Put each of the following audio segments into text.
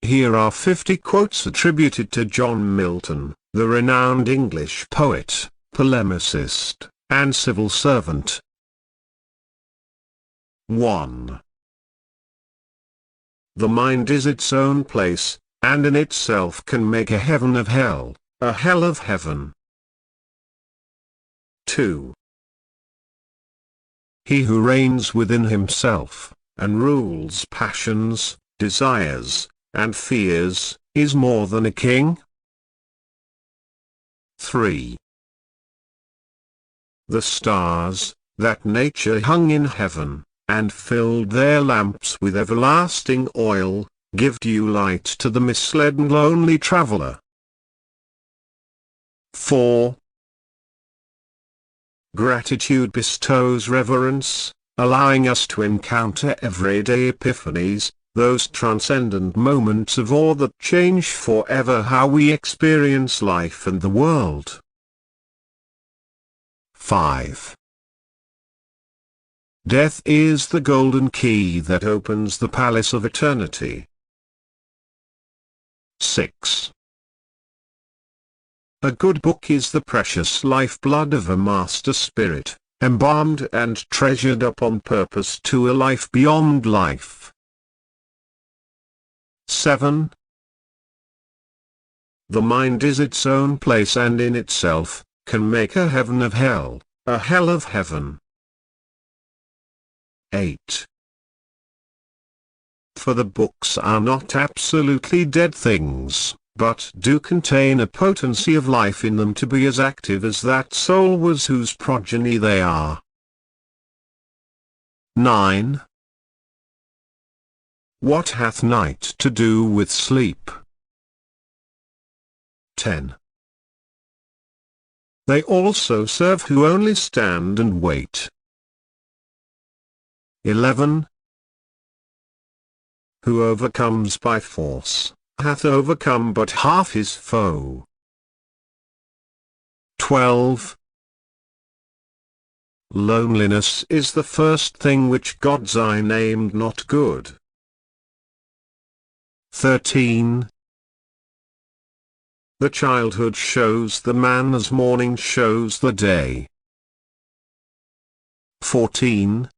Here are 50 quotes attributed to John Milton, the renowned English poet, polemicist, and civil servant. 1. The mind is its own place, and in itself can make a heaven of hell, a hell of heaven. 2. He who reigns within himself, and rules passions, desires, and fears, is more than a king. 3. The stars, that nature hung in heaven, and filled their lamps with everlasting oil, give due light to the misled and lonely traveller. 4. Gratitude bestows reverence, allowing us to encounter everyday epiphanies, those transcendent moments of awe that change forever how we experience life and the world. 5. Death is the golden key that opens the palace of eternity. 6. A good book is the precious lifeblood of a master spirit, embalmed and treasured up on purpose to a life beyond life. 7. The mind is its own place and in itself, can make a heaven of hell, a hell of heaven. 8. For the books are not absolutely dead things, but do contain a potency of life in them to be as active as that soul was whose progeny they are. 9. What hath night to do with sleep? 10. They also serve who only stand and wait. 11. Who overcomes by force, hath overcome but half his foe. 12. Loneliness is the first thing which God's eye named not good. 13. The childhood shows the man as morning shows the day. 14.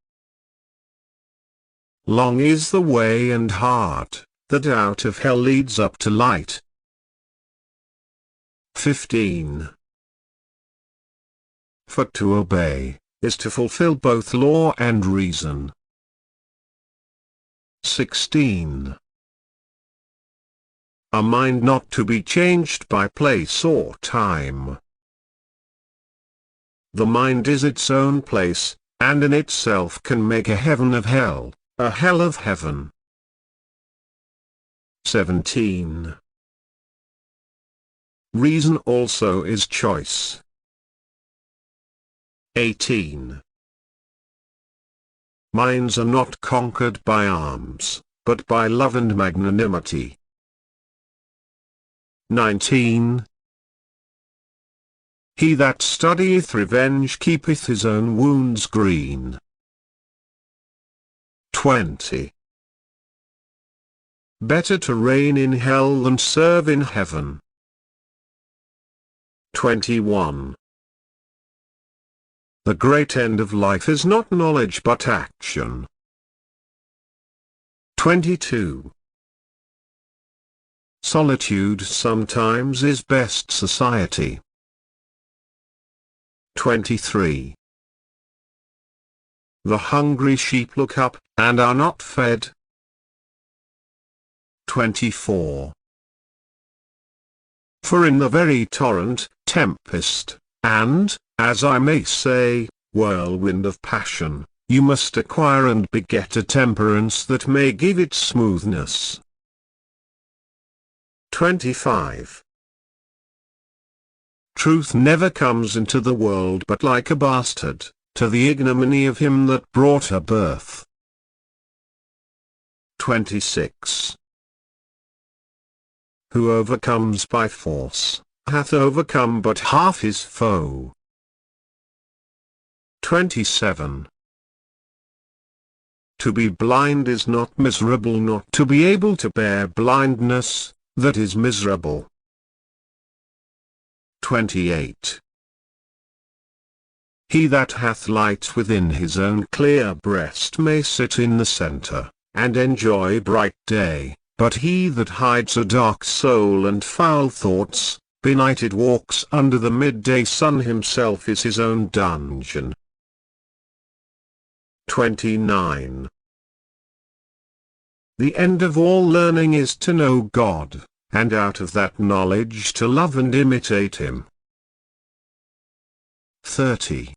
Long is the way and hard, that out of hell leads up to light. 15. For to obey, is to fulfill both law and reason. 16. A mind not to be changed by place or time. The mind is its own place, and in itself can make a heaven of hell, a hell of heaven. 17. Reason also is choice. 18. Minds are not conquered by arms, but by love and magnanimity. 19. He that studieth revenge keepeth his own wounds green. 20. Better to reign in hell than serve in heaven. 21. The great end of life is not knowledge but action. 22. Solitude sometimes is best society. 23. The hungry sheep look up, and are not fed. 24. For in the very torrent, tempest, and, as I may say, whirlwind of passion, you must acquire and beget a temperance that may give it smoothness. 25. Truth never comes into the world but like a bastard, to the ignominy of him that brought her birth. 26. Who overcomes by force, hath overcome but half his foe. 27. To be blind is not miserable, not to be able to bear blindness, that is miserable. 28. He that hath light within his own clear breast may sit in the centre, and enjoy bright day, but he that hides a dark soul and foul thoughts, benighted walks under the midday sun, himself is his own dungeon. 29. The end of all learning is to know God, and out of that knowledge to love and imitate him. 30.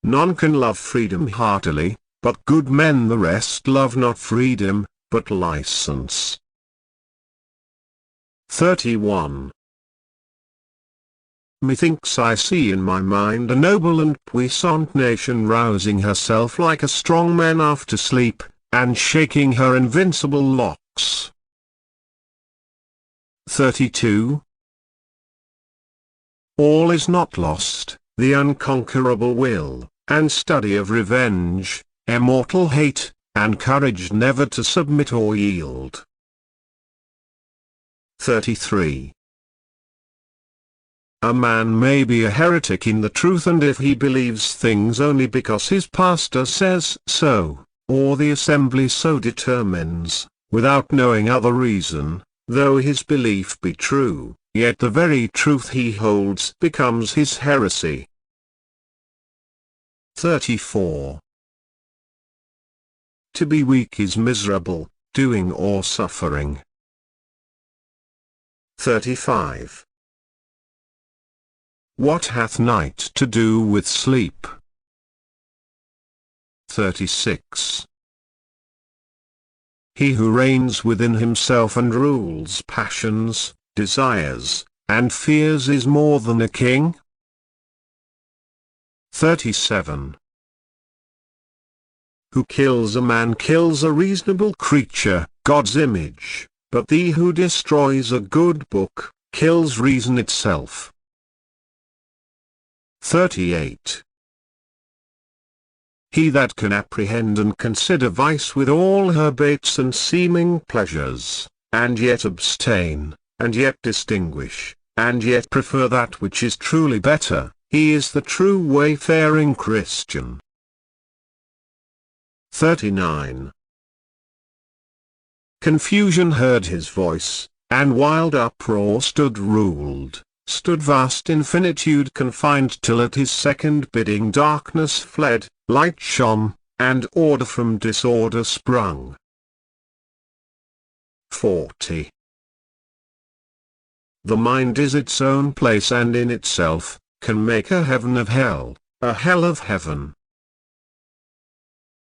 None can love freedom heartily, but good men the rest love not freedom, but license. 31. Methinks I see in my mind a noble and puissant nation rousing herself like a strong man after sleep, and shaking her invincible locks. 32. All is not lost, the unconquerable will, and study of revenge, immortal hate, and courage never to submit or yield. 33. A man may be a heretic in the truth, and if he believes things only because his pastor says so, or the assembly so determines, without knowing other reason, though his belief be true, yet the very truth he holds becomes his heresy. 34. To be weak is miserable, doing or suffering. 35. What hath night to do with sleep? 36. He who reigns within himself and rules passions, desires, and fears is more than a king. 37. Who kills a man kills a reasonable creature, God's image, but he who destroys a good book, kills reason itself. 38. He that can apprehend and consider vice with all her baits and seeming pleasures, and yet abstain, and yet distinguish, and yet prefer that which is truly better, he is the true wayfaring Christian. 39. Confusion heard his voice, and wild uproar stood vast infinitude confined, till at his second bidding darkness fled, light shone, and order from disorder sprung. 40. The mind is its own place, and in itself, can make a heaven of hell, a hell of heaven.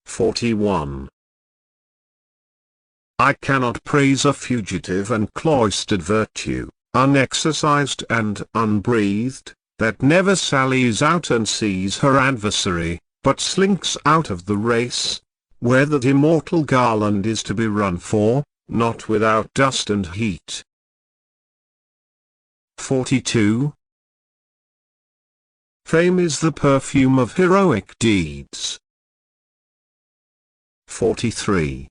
41. I cannot praise a fugitive and cloistered virtue, unexercised and unbreathed, that never sallies out and sees her adversary, but slinks out of the race, where that immortal garland is to be run for, not without dust and heat. 42. Fame is the perfume of heroic deeds. 43.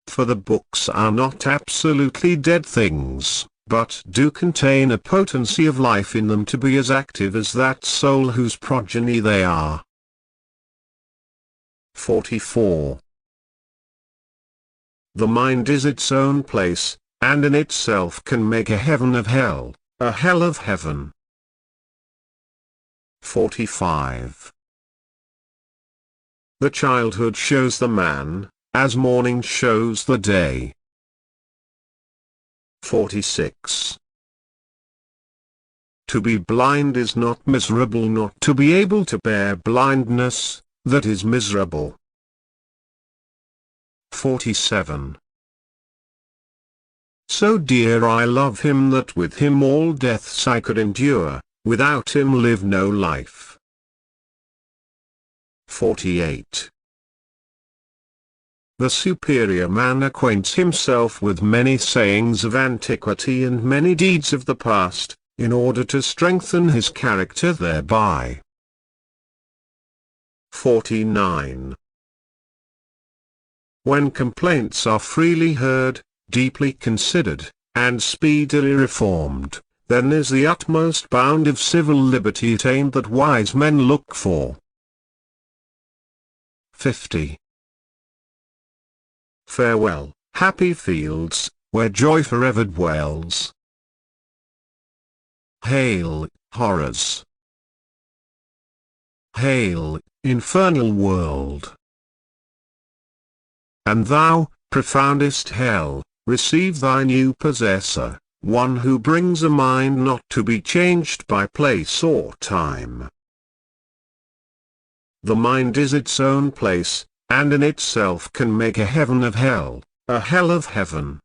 For the books are not absolutely dead things, but do contain a potency of life in them to be as active as that soul whose progeny they are. 44. The mind is its own place, and in itself can make a heaven of hell, a hell of heaven. 45. The childhood shows the man, as morning shows the day. 46. To be blind is not miserable, not to be able to bear blindness, that is miserable. 47. So dear I love him that with him all deaths I could endure, without him live no life. 48. The superior man acquaints himself with many sayings of antiquity and many deeds of the past, in order to strengthen his character thereby. 49. When complaints are freely heard, deeply considered, and speedily reformed, then is the utmost bound of civil liberty attained that wise men look for. 50. Farewell, happy fields, where joy forever dwells. Hail, horrors! Hail, infernal world! And thou, profoundest hell, receive thy new possessor, one who brings a mind not to be changed by place or time. The mind is its own place, and in itself can make a heaven of hell, a hell of heaven.